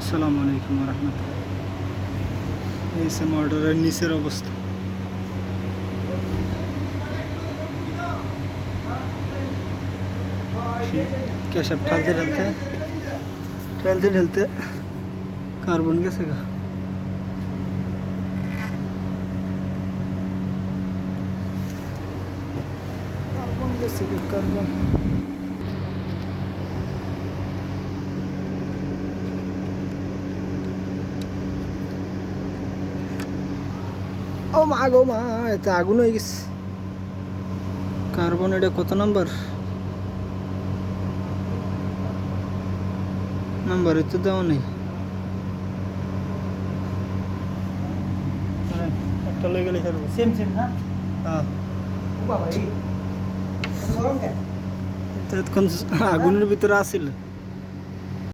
আসসালামু আলাইকুম রহমতুল্লাহ। এই সে মোটরের নিচের অবস্থা। কেশব ঠেলতে ঠেলতে ঠেলতে ঠেলতে কার্বন গেছে গা। কার্বন গেছে গা, কার্বন। ও মা গো মা, এতে আগুন হয়ে গেছে। কার্বন এটা কত নাম্বার? নাম্বার তো দেওয়া নেই। একটা লয়ে গেলে ছাড়বো। সেম সেম না হ্যাঁ, ও বাবা এই এত গরম কেন? এতক্ষণ আগুনের ভিতরে আসিল।